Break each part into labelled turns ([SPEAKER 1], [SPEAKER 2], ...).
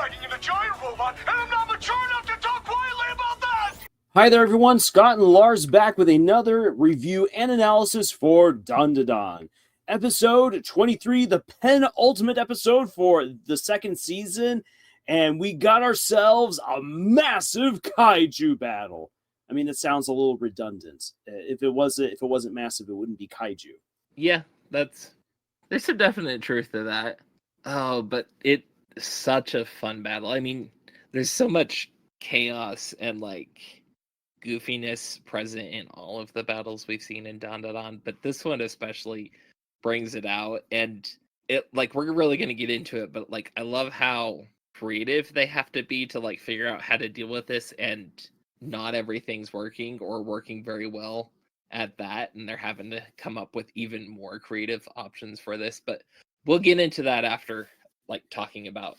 [SPEAKER 1] fighting in a giant robot, and I'm not mature enough to talk quietly about that!
[SPEAKER 2] Hi there, everyone. Scott and Lars back with another review and analysis for Dandadan. Episode 23, the penultimate episode for the second season, and we got ourselves a massive kaiju battle. I mean, it sounds a little redundant. If it wasn't massive, it wouldn't be kaiju.
[SPEAKER 3] Yeah, there's some definite truth to that. Oh, but it's such a fun battle. I mean, there's so much chaos and goofiness present in all of the battles we've seen in Dandadan, but this one especially brings it out. And it we're really gonna get into it, but I love how creative they have to be to figure out how to deal with this, and not everything's working or working very well at that, and they're having to come up with even more creative options for this. But we'll get into that after talking about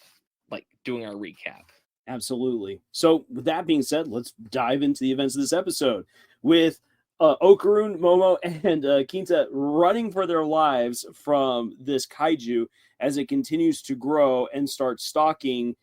[SPEAKER 3] doing our recap.
[SPEAKER 2] Absolutely. So with that being said, let's dive into the events of this episode with Okarun, Momo, and Kinta running for their lives from this kaiju as it continues to grow and start stalking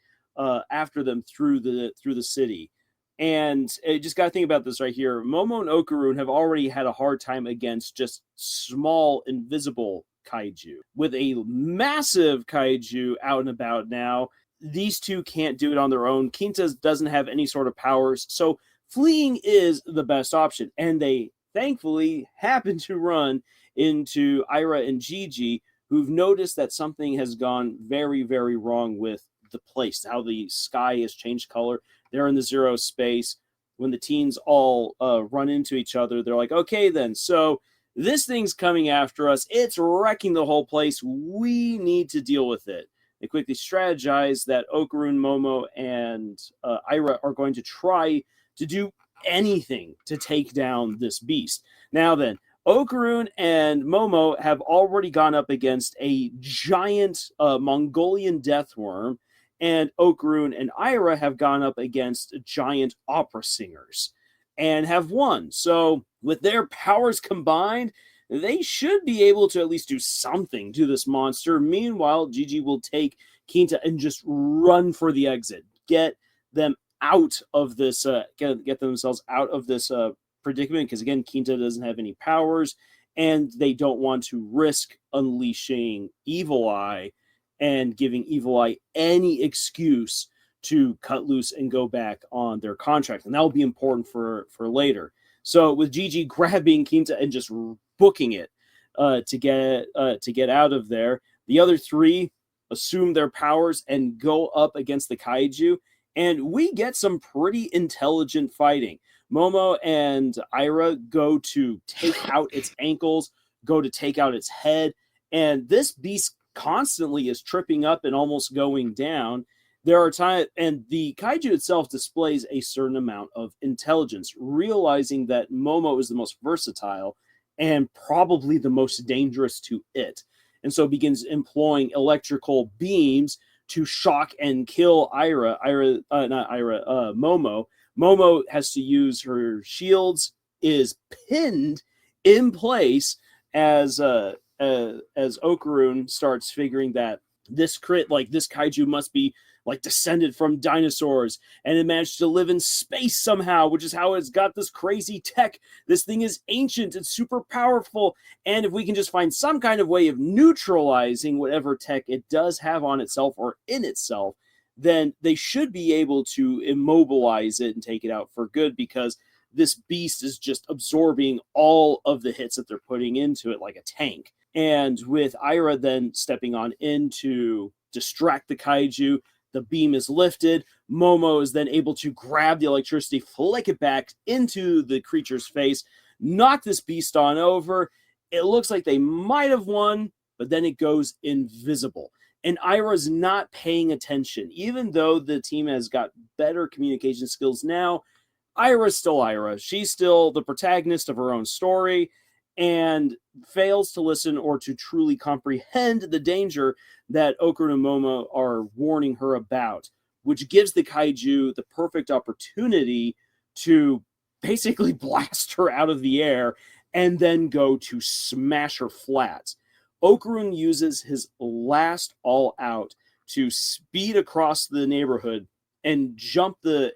[SPEAKER 2] after them through the city. And I just got to think about this right here. Momo and Okarun have already had a hard time against just small, invisible kaiju. With a massive kaiju out and about now, these two can't do it on their own. Kinta doesn't have any sort of powers, so fleeing is the best option. And they thankfully happen to run into Ira and Gigi, who've noticed that something has gone very, very wrong with the place, how the sky has changed color. They're in the zero space. When the teens all run into each other, they're like, okay, then, so this thing's coming after us. It's wrecking the whole place. We need to deal with it. They quickly strategize that Okarun, Momo, and Ira are going to try to do anything to take down this beast. Now then, Okarun and Momo have already gone up against a giant Mongolian deathworm, and Okarun and Ira have gone up against giant opera singers and have won. So with their powers combined, they should be able to at least do something to this monster. Meanwhile, Gigi will take Kinta and just run for the exit. Get them out of this, get themselves out of this predicament, because again, Kinta doesn't have any powers, and they don't want to risk unleashing Evil Eye and giving Evil Eye any excuse to cut loose and go back on their contract. And that will be important for later. So with Gigi grabbing Kinta and just booking it to get out of there, the other three assume their powers and go up against the kaiju, and we get some pretty intelligent fighting. Momo and Ira go to take out its ankles, go to take out its head, and this beast constantly is tripping up and almost going down. There are times, and the kaiju itself displays a certain amount of intelligence, realizing that Momo is the most versatile and probably the most dangerous to it. And so begins employing electrical beams to shock and kill Momo. Momo has to use her shields, is pinned in place as Okarun starts figuring that this kaiju must be descended from dinosaurs, and it managed to live in space somehow, which is how it's got this crazy tech. This thing is ancient, it's super powerful, and if we can just find some kind of way of neutralizing whatever tech it does have on itself or in itself, then they should be able to immobilize it and take it out for good, because this beast is just absorbing all of the hits that they're putting into it like a tank. And with Ira then stepping on in to distract the kaiju, the beam is lifted. Momo is then able to grab the electricity, flick it back into the creature's face, knock this beast on over. It looks like they might have won, but then it goes invisible. And Ira's not paying attention. Even though the team has got better communication skills now, Ira's still Ira. She's still the protagonist of her own story and fails to listen or to truly comprehend the danger that Okarun and Momo are warning her about, which gives the kaiju the perfect opportunity to basically blast her out of the air and then go to smash her flat. Okarun uses his last all-out to speed across the neighborhood and jump the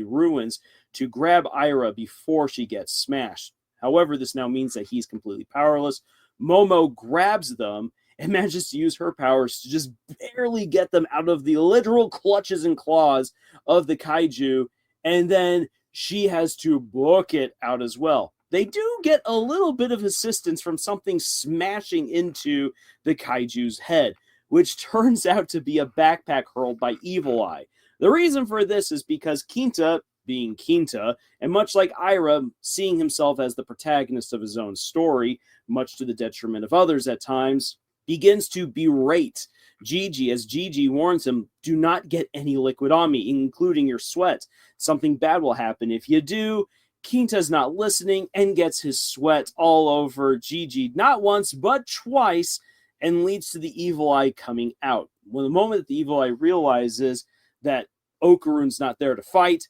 [SPEAKER 2] ruins to grab Ira before she gets smashed. However, this now means that he's completely powerless. Momo grabs them and manages to use her powers to just barely get them out of the literal clutches and claws of the kaiju, and then she has to book it out as well. They do get a little bit of assistance from something smashing into the kaiju's head, which turns out to be a backpack hurled by Evil Eye. The reason for this is because Kinta, being Kinta, and much like Ira, seeing himself as the protagonist of his own story, much to the detriment of others at times, begins to berate Gigi as Gigi warns him, do not get any liquid on me, including your sweat. Something bad will happen if you do. Kinta's not listening and gets his sweat all over Gigi, not once, but twice, and leads to the Evil Eye coming out. When the moment that the Evil Eye realizes that Okarun's not there to fight,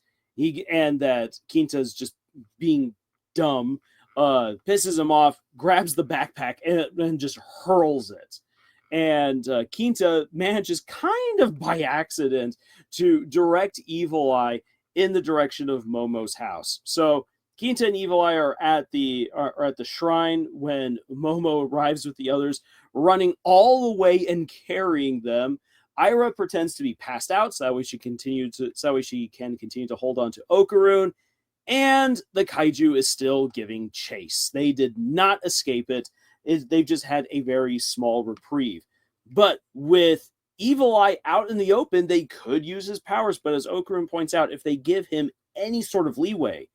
[SPEAKER 2] and that Kinta's just being dumb, pisses him off, grabs the backpack, and just hurls it. And Kinta manages kind of by accident to direct Evil Eye in the direction of Momo's house. So Kinta and Evil Eye are at the shrine when Momo arrives with the others, running all the way and carrying them. Ira pretends to be passed out, so that way she can continue to hold on to Okarun, and the kaiju is still giving chase. They did not escape it. They've just had a very small reprieve. But with Evil Eye out in the open, they could use his powers, but as Okarun points out, if they give him any sort of leeway,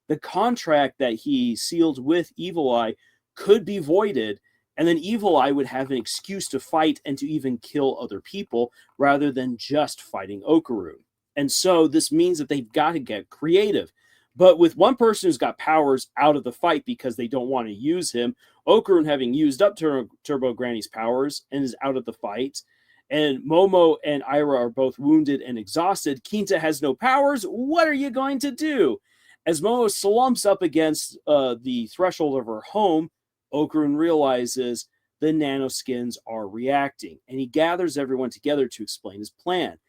[SPEAKER 2] the contract that he sealed with Evil Eye could be voided, and then Evil Eye would have an excuse to fight and to even kill other people rather than just fighting Okarun. And so this means that they've got to get creative. But with one person who's got powers out of the fight because they don't want to use him, Okarun having used up Turbo Granny's powers and is out of the fight, and Momo and Ira are both wounded and exhausted, Kinta has no powers. What are you going to do? As Momo slumps up against the threshold of her home, Okarun realizes the nanoskins are reacting, and he gathers everyone together to explain his plan.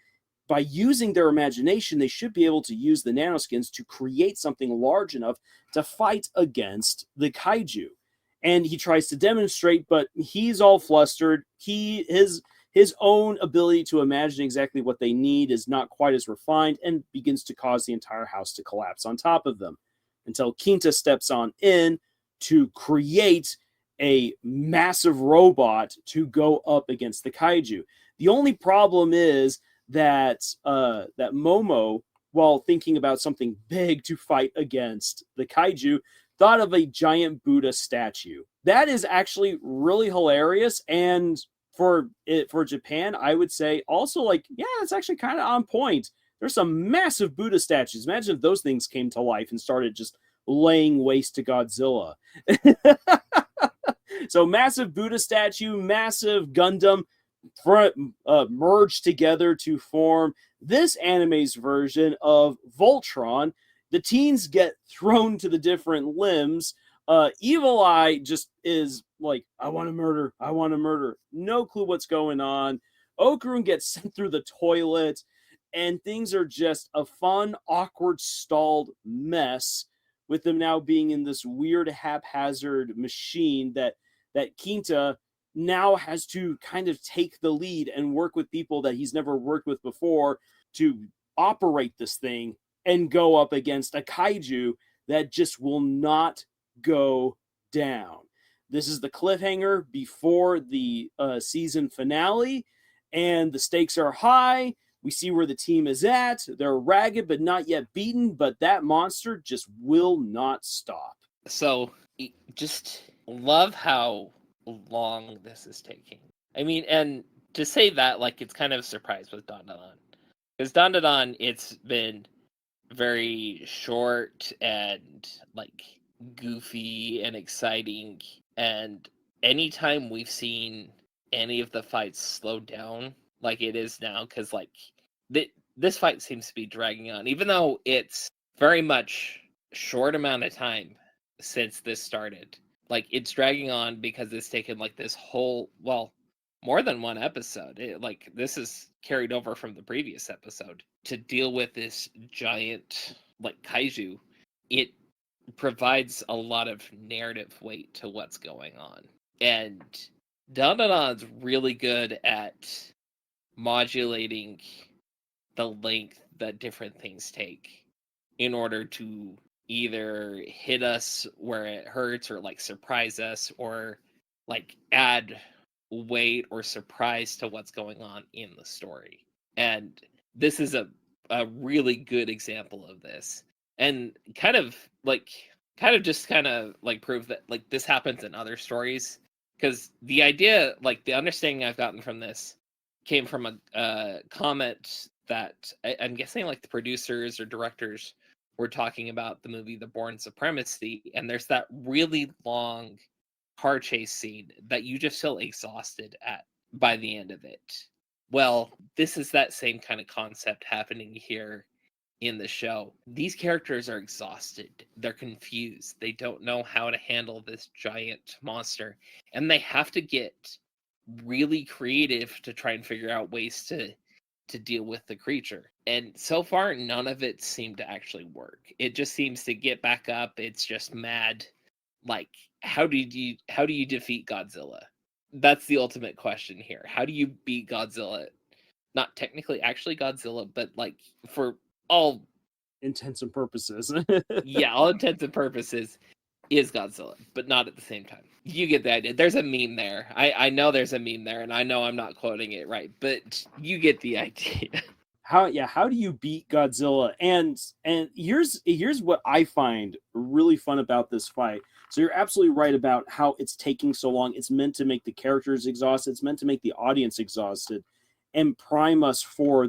[SPEAKER 2] By using their imagination, they should be able to use the nanoskins to create something large enough to fight against the kaiju. And he tries to demonstrate, but he's all flustered. His own ability to imagine exactly what they need is not quite as refined and begins to cause the entire house to collapse on top of them until Kinta steps on in to create a massive robot to go up against the kaiju. The only problem is that Momo, while thinking about something big to fight against the kaiju, thought of a giant Buddha statue. That is actually really hilarious, and for Japan, I would say also it's actually kind of on point. There's some massive Buddha statues. Imagine if those things came to life and started just laying waste to Godzilla. So massive Buddha statue, massive Gundam merged together to form this anime's version of Voltron. The teens get thrown to the different limbs. Evil Eye just is like, I want to murder. No clue what's going on. Okarun gets sent through the toilet, and things are just a fun, awkward, stalled mess, with them now being in this weird, haphazard machine that Kinta now has to kind of take the lead and work with people that he's never worked with before to operate this thing and go up against a kaiju that just will not go down. This is the cliffhanger before the season finale, and the stakes are high. We see where the team is at. They're ragged but not yet beaten, but that monster just will not stop.
[SPEAKER 3] So, just love how long this is taking. I mean, and to say that, it's kind of a surprise with Dandadan. Because Dandadan, it's been very short and, goofy and exciting. And anytime we've seen any of the fights slow down like it is now, because, this fight seems to be dragging on. Even though it's very much short amount of time since this started. It's dragging on because it's taken, this whole, more than one episode. This is carried over from the previous episode to deal with this giant like kaiju. It provides a lot of narrative weight to what's going on, and Dandadan's really good at modulating the length that different things take in order to either hit us where it hurts or like surprise us or like add weight or surprise to what's going on in the story. And this is a really good example of this. And kind of prove that like this happens in other stories. Because the idea, like the understanding I've gotten from this came from a comment that I'm guessing like the producers or directors were talking about the movie The Bourne Supremacy, and there's that really long car chase scene that you just feel exhausted at by the end of it. Well, this is that same kind of concept happening here in the show. These characters are exhausted. They're confused. They don't know how to handle this giant monster. And they have to get really creative to try and figure out ways to deal with the creature. And so far, none of it seemed to actually work. It just seems to get back up. It's just mad. Like, how do you defeat Godzilla? That's the ultimate question here. How do you beat Godzilla? Not technically actually Godzilla, but like for all
[SPEAKER 2] intents and purposes.
[SPEAKER 3] Yeah, all intents and purposes is Godzilla, but not at the same time. You get the idea. There's a meme there. I know there's a meme there, and I know I'm not quoting it right, but you get the idea.
[SPEAKER 2] How do you beat Godzilla? And here's what I find really fun about this fight. So you're absolutely right about how it's taking so long. It's meant to make the characters exhausted. It's meant to make the audience exhausted and prime us for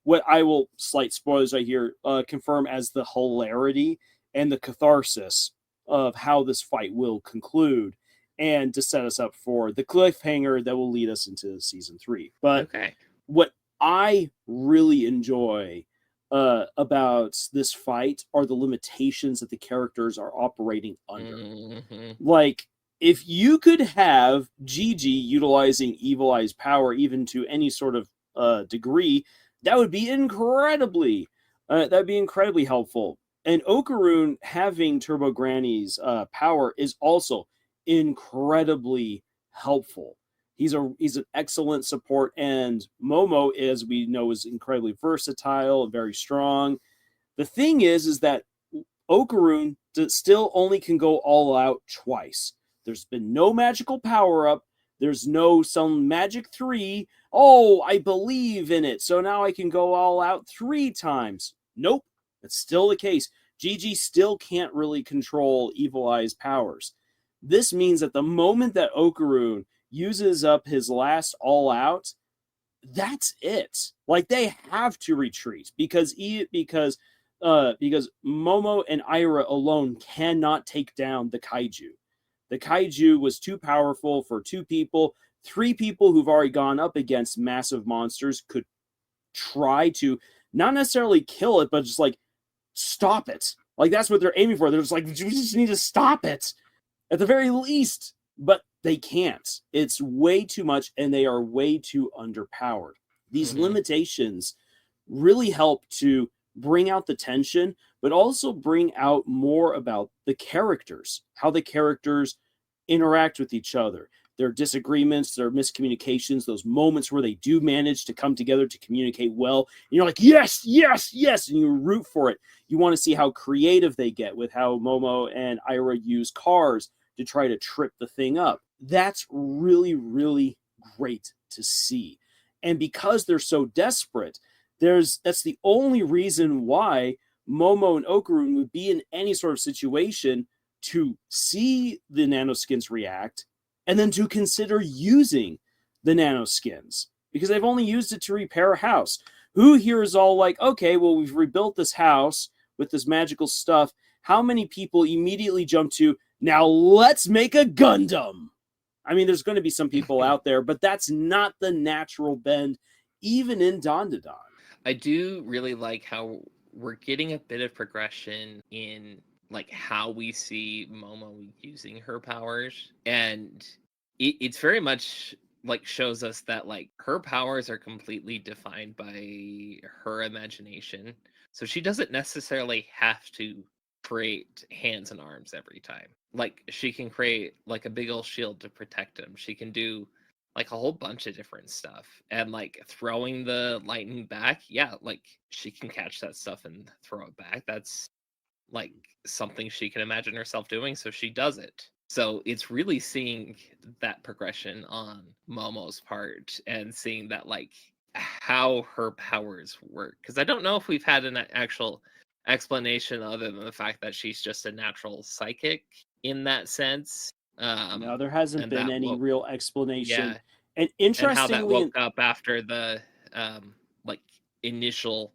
[SPEAKER 2] what I will, slight spoilers right here, confirm as the hilarity and the catharsis of how this fight will conclude, and to set us up for the cliffhanger that will lead us into season 3. But
[SPEAKER 3] Okay.
[SPEAKER 2] What I really enjoy about this fight are the limitations that the characters are operating under.
[SPEAKER 3] Mm-hmm.
[SPEAKER 2] Like, if you could have Gigi utilizing Evil Eye's power even to any sort of degree, that would be incredibly helpful. And Okarun having Turbo Granny's power is also incredibly helpful. He's an excellent support, and Momo, as we know, is incredibly versatile and very strong. The thing is that Okarun still only can go all out twice. There's been no magical power-up. There's no some magic 3. Oh, I believe in it, so now I can go all out 3 times. Nope, that's still the case. Gigi still can't really control Evil Eye's powers. This means that the moment that Okarun uses up his last all out, that's it. Like, they have to retreat because Momo and Ira alone cannot take down the Kaiju. The Kaiju was too powerful for 2 people. 3 people who've already gone up against massive monsters could try to not necessarily kill it, but just like stop it. Like, that's what they're aiming for. They're just like, we just need to stop it at the very least. But they can't. It's way too much, and they are way too underpowered. These limitations really help to bring out the tension, but also bring out more about the characters, how the characters interact with each other, their disagreements, their miscommunications, those moments where they do manage to come together to communicate well. And you're like, yes, yes, yes, and you root for it. You want to see how creative they get with how Momo and Ira use cars to try to trip the thing up. That's really, really great to see. And because they're so desperate, that's the only reason why Momo and Okarun would be in any sort of situation to see the nanoskins react and then to consider using the nanoskins, because they've only used it to repair a house. Who here is all like, okay, well, we've rebuilt this house with this magical stuff. How many people immediately jump to, now let's make a Gundam? I mean, there's going to be some people out there, but that's not the natural bend, even in Dandadan.
[SPEAKER 3] I do really like how we're getting a bit of progression in like how we see Momo using her powers, and it's very much like shows us that like her powers are completely defined by her imagination. So she doesn't necessarily have to create hands and arms every time. Like she can create like a big old shield to protect him. She can do like a whole bunch of different stuff. And like throwing the lightning back, yeah, like she can catch that stuff and throw it back. That's like something she can imagine herself doing, so she does it. So it's really seeing that progression on Momo's part and seeing that like how her powers work, because I don't know if we've had an actual explanation other than the fact that she's just a natural psychic in that sense.
[SPEAKER 2] No, there hasn't
[SPEAKER 3] And
[SPEAKER 2] been
[SPEAKER 3] that
[SPEAKER 2] any
[SPEAKER 3] woke,
[SPEAKER 2] real explanation.
[SPEAKER 3] yeah,
[SPEAKER 2] And
[SPEAKER 3] and how that
[SPEAKER 2] interestingly,
[SPEAKER 3] woke up after the like initial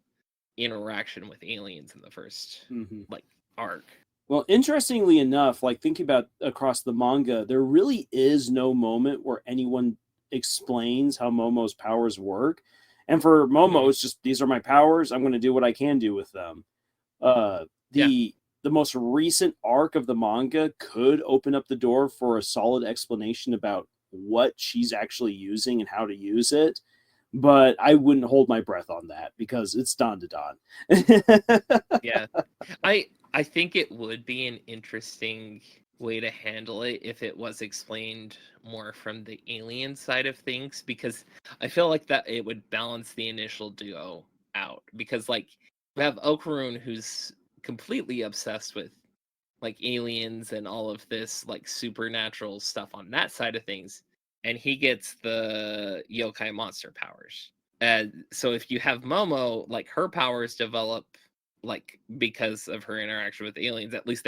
[SPEAKER 3] interaction with aliens in the first
[SPEAKER 2] Mhm.
[SPEAKER 3] like arc.
[SPEAKER 2] Well, interestingly enough, like thinking about across the manga, there really is no moment where anyone explains how Momo's powers work. And for Momo, it's just these are my powers. I'm going to do what I can do with them. Uh,
[SPEAKER 3] Yeah.
[SPEAKER 2] the most recent arc of the manga could open up the door for a solid explanation about what she's actually using and how to use it. But I wouldn't hold my breath on that because it's Dandadan.
[SPEAKER 3] Yeah. I think it would be an interesting way to handle it if it was explained more from the alien side of things, because I feel like that it would balance the initial duo out, because like we have Okarun, who's completely obsessed with like aliens and all of this like supernatural stuff on that side of things, and he gets the yokai monster powers. And so if you have Momo, like her powers develop like because of her interaction with aliens, at least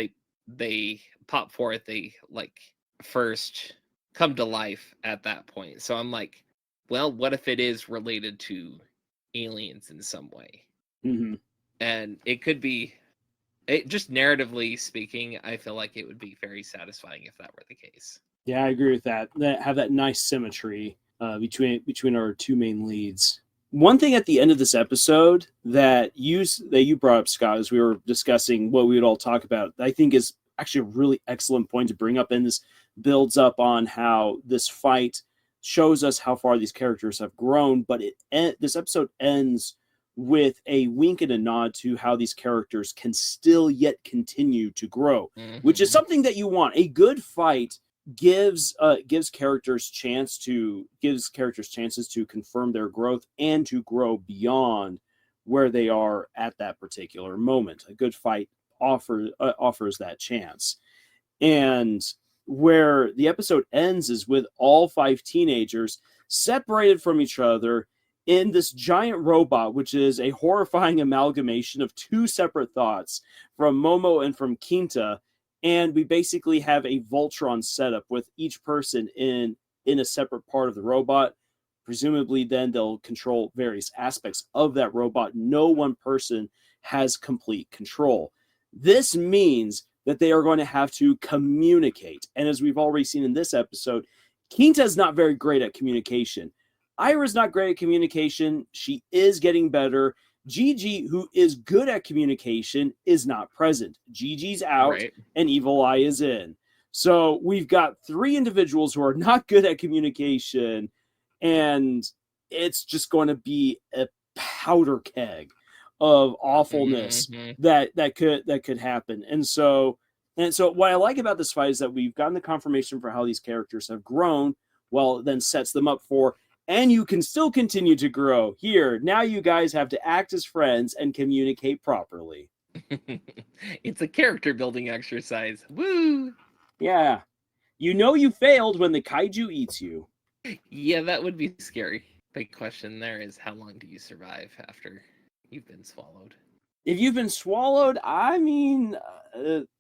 [SPEAKER 3] they pop forth, they like first come to life at that point. So I'm like, well, what if it is related to aliens in some way?
[SPEAKER 2] Mm-hmm.
[SPEAKER 3] And it could be just narratively speaking, I feel like it would be very satisfying if that were the case.
[SPEAKER 2] Yeah, I agree with that. That have that nice symmetry between our two main leads. One thing at the end of this episode that you brought up, Scott, as we were discussing what we would all talk about, I think is actually a really excellent point to bring up, and this builds up on how this fight shows us how far these characters have grown. But this episode ends with a wink and a nod to how these characters can still yet continue to grow, which is something that you want. A good fight gives characters chances to confirm their growth and to grow beyond where they are at that particular moment. A good fight offers that chance. And where the episode ends is with all 5 teenagers separated from each other in this giant robot, which is a horrifying amalgamation of 2 separate thoughts from Momo and from Kinta. And we basically have a Voltron setup with each person in a separate part of the robot. Presumably, then they'll control various aspects of that robot. No one person has complete control. This means that they are going to have to communicate. And as we've already seen in this episode, Kinta is not very great at communication. Ira's not great at communication. She is getting better. Gigi, who is good at communication, is not present. Gigi's out, right, and Evil Eye is in. So we've got 3 individuals who are not good at communication, and it's just going to be a powder keg of awfulness that could happen. And so what I like about this fight is that we've gotten the confirmation for how these characters have grown, well, it then sets them up for, and you can still continue to grow. Here, now you guys have to act as friends and communicate properly.
[SPEAKER 3] It's a character building exercise. Woo!
[SPEAKER 2] Yeah. You know you failed when the kaiju eats you.
[SPEAKER 3] Yeah, that would be scary. Big question there is, how long do you survive after you've been swallowed?
[SPEAKER 2] If you've been swallowed, I mean,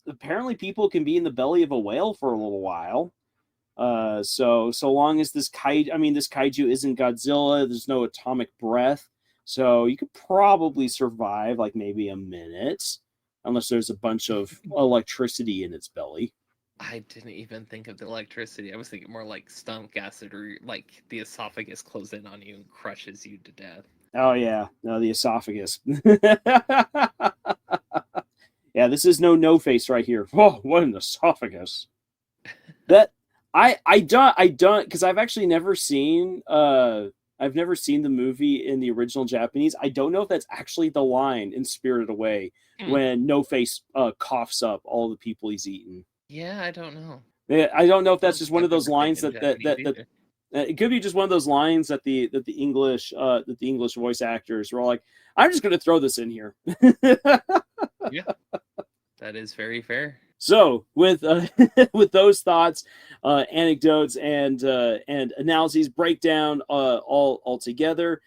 [SPEAKER 2] apparently people can be in the belly of a whale for a little while. So long as this kaiju isn't Godzilla, there's no atomic breath, so you could probably survive like maybe a minute, unless there's a bunch of electricity in its belly.
[SPEAKER 3] I didn't even think of the electricity. I was thinking more like stomach acid, or like the esophagus closes in on you and crushes you to death.
[SPEAKER 2] Oh yeah, no, the esophagus. Yeah, this is no face right here. Oh, what an esophagus! I don't because I've actually never seen I've never seen the movie in the original Japanese. I don't know if that's actually the line in Spirited Away when No Face coughs up all the people he's eaten.
[SPEAKER 3] Yeah, I don't know.
[SPEAKER 2] I don't know if that's
[SPEAKER 3] don't
[SPEAKER 2] just
[SPEAKER 3] think
[SPEAKER 2] one
[SPEAKER 3] I've
[SPEAKER 2] of those
[SPEAKER 3] ever
[SPEAKER 2] lines
[SPEAKER 3] taken
[SPEAKER 2] that
[SPEAKER 3] Japanese either.
[SPEAKER 2] it could be just one of those lines that the English voice actors were all like, I'm just going to throw this in here.
[SPEAKER 3] Yeah, that is very fair.
[SPEAKER 2] So with with those thoughts, anecdotes, and analyses, breakdown all together,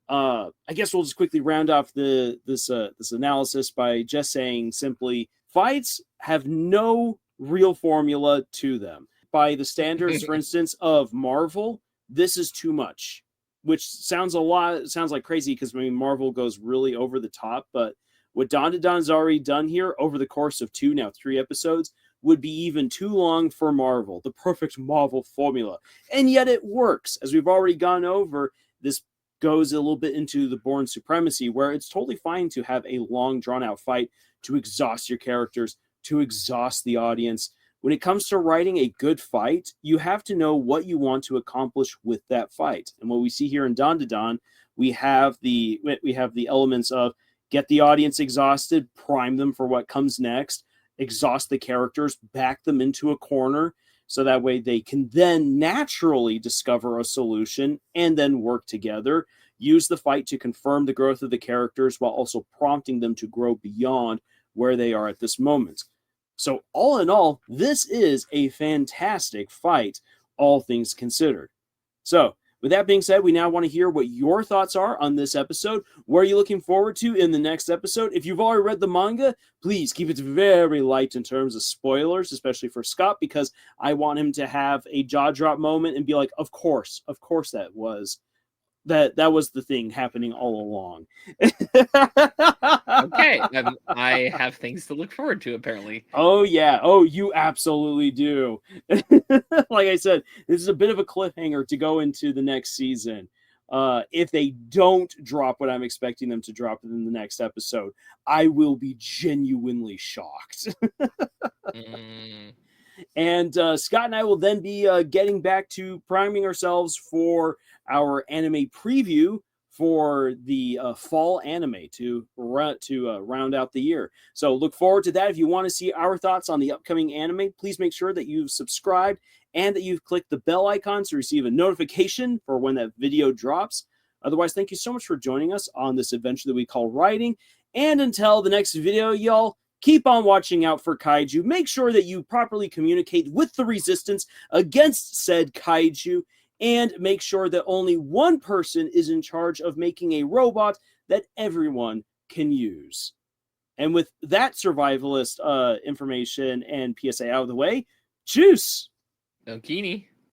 [SPEAKER 2] I guess we'll just quickly round off this analysis by just saying simply, fights have no real formula to them. By the standards, for instance, of Marvel, this is too much, which sounds like crazy because I mean Marvel goes really over the top, but what Dandadan's already done here over the course of 3 episodes would be even too long for Marvel, the perfect Marvel formula. And yet it works. As we've already gone over, this goes a little bit into the Bourne Supremacy, where it's totally fine to have a long, drawn-out fight to exhaust your characters, to exhaust the audience. When it comes to writing a good fight, you have to know what you want to accomplish with that fight. And what we see here in Dandadan, we have the elements of get the audience exhausted, prime them for what comes next, exhaust the characters, back them into a corner, so that way they can then naturally discover a solution and then work together. Use the fight to confirm the growth of the characters while also prompting them to grow beyond where they are at this moment. So all in all, this is a fantastic fight, all things considered. So with that being said, we now want to hear what your thoughts are on this episode. What are you looking forward to in the next episode? If you've already read the manga, please keep it very light in terms of spoilers, especially for Scott, because I want him to have a jaw drop moment and be like, of course that was the thing happening all along.
[SPEAKER 3] Okay, I have things to look forward to, apparently.
[SPEAKER 2] Oh, yeah. Oh, you absolutely do. Like I said, this is a bit of a cliffhanger to go into the next season. If they don't drop what I'm expecting them to drop in the next episode, I will be genuinely shocked. And Scott and I will then be getting back to priming ourselves for our anime preview for the fall anime to round out the year. So look forward to that. If you want to see our thoughts on the upcoming anime, please make sure that you've subscribed and that you've clicked the bell icon to receive a notification for when that video drops. Otherwise, thank you so much for joining us on this adventure that we call writing. And until the next video, y'all, keep on watching out for kaiju. Make sure that you properly communicate with the resistance against said kaiju, and make sure that only one person is in charge of making a robot that everyone can use. And with that survivalist information and PSA out of the way, juice!
[SPEAKER 3] Okini.